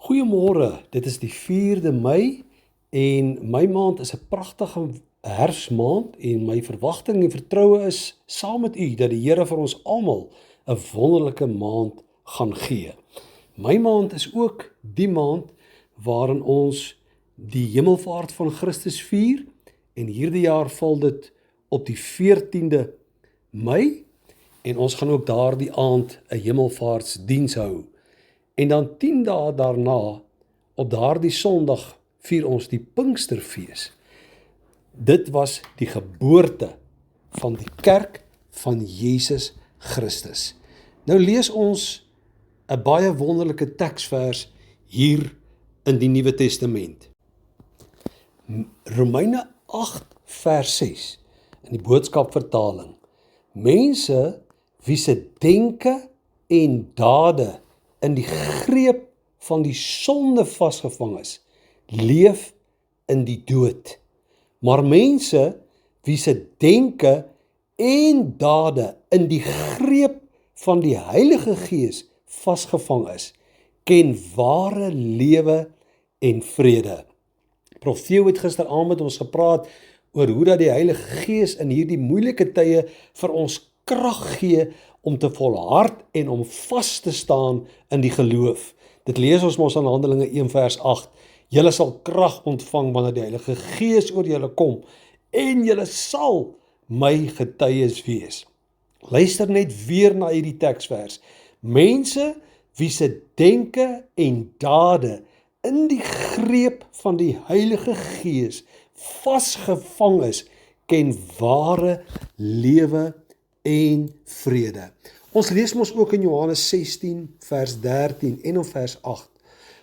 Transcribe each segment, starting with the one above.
Goeiemôre, dit is die 4de Mei en my maand is 'n pragtige herfsmaand en my verwagting en vertroue is saam met u dat die Here vir ons almal 'n wonderlike maand gaan gee. My maand is ook die maand waarin ons die hemelvaart van Christus vier en hierdie jaar val dit op die 14de Mei en ons gaan ook daardie aand 'n hemelvaartsdiens hou. En dan 10 dae daarna, op daardie Sondag, vier ons die Pinksterfees. Dit was die geboorte van die kerk van Jesus Christus. Nou lees ons 'n baie wonderlike teksvers hier in die Nuwe Testament. Romeine 8 vers 6 in die boodskapvertaling. Mense wie se denke en dade in die greep van die sonde vasgevang is, leef in die dood. Maar mense wie se denke en dade in die greep van die Heilige Gees vasgevang is, ken ware lewe en vrede. Prof Theo het gisteraand met ons gepraat oor hoe dat die Heilige Gees in hierdie moeilike tye vir ons krag gee om te volhard en om vas te staan in die geloof. Dit lees ons mos in Handelinge 1 vers 8. Julle sal krag ontvang wanneer die Heilige Gees oor julle kom en julle sal my getuies wees. Luister net weer na hierdie teksvers. Mense wie se denke en dade in die greep van die Heilige Gees vasgevang is, ken ware lewe en vrede. Ons lees mos ook in Johannes 16 vers 13 en in vers 8.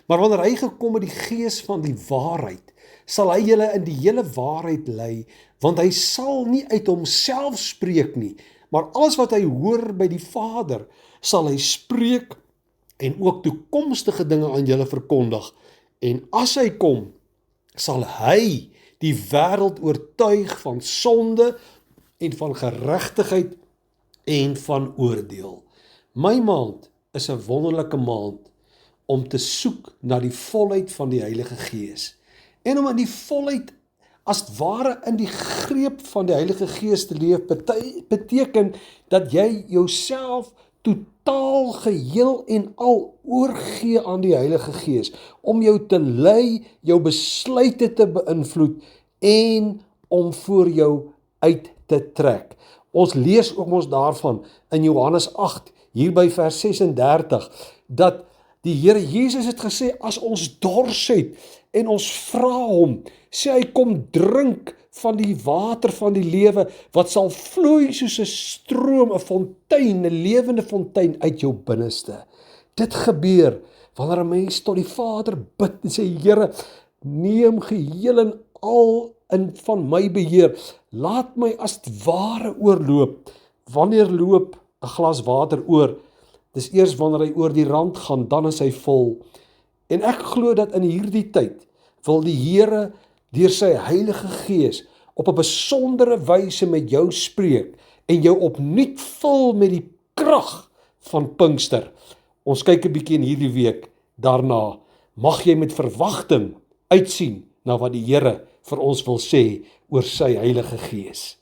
Maar wanneer hy gekom met die Gees van die waarheid, sal hy julle in die hele waarheid lei, want hy sal nie uit homself spreek nie, maar alles wat hy hoor by die Vader, sal hy spreek en ook toekomstige dinge aan julle verkondig. En as hy kom, sal hy die wêreld oortuig van sonde en van geregtigheid en van oordeel. My maand is 'n wonderlike maand om te soek na die volheid van die Heilige Gees. En om in die volheid, as ware in die greep van die Heilige Gees te leef, beteken dat jy jouself totaal geheel en al oorgee aan die Heilige Gees, om jou te lei, jou besluite te beïnvloed en om voor jou uit te trek. Ons lees ook ons daarvan in Johannes 8, hier by vers 36, dat die Here Jesus het gesê, as ons dors het en ons vra hom, sê hy kom drink van die water van die lewe, wat sal vloei soos 'n stroom, 'n fontein, 'n lewende fontein uit jou binneste. Dit gebeur wanneer 'n mens tot die Vader bid en sê, Here, neem geheel en al in van my beheer, laat my as ware oorloop. Wanneer loop 'n glas water oor? Dis eers wanneer hy oor die rand gaan, dan is hy vol. En ek glo dat in hierdie tyd wil die Here deur sy Heilige Gees op 'n besondere wyse met jou spreek en jou opnuut vul met die krag van Pinkster. Ons kyk 'n bietjie in hierdie week daarna. Mag jy met verwagting uitsien na wat die Here vir ons wil sê oor sy Heilige Gees.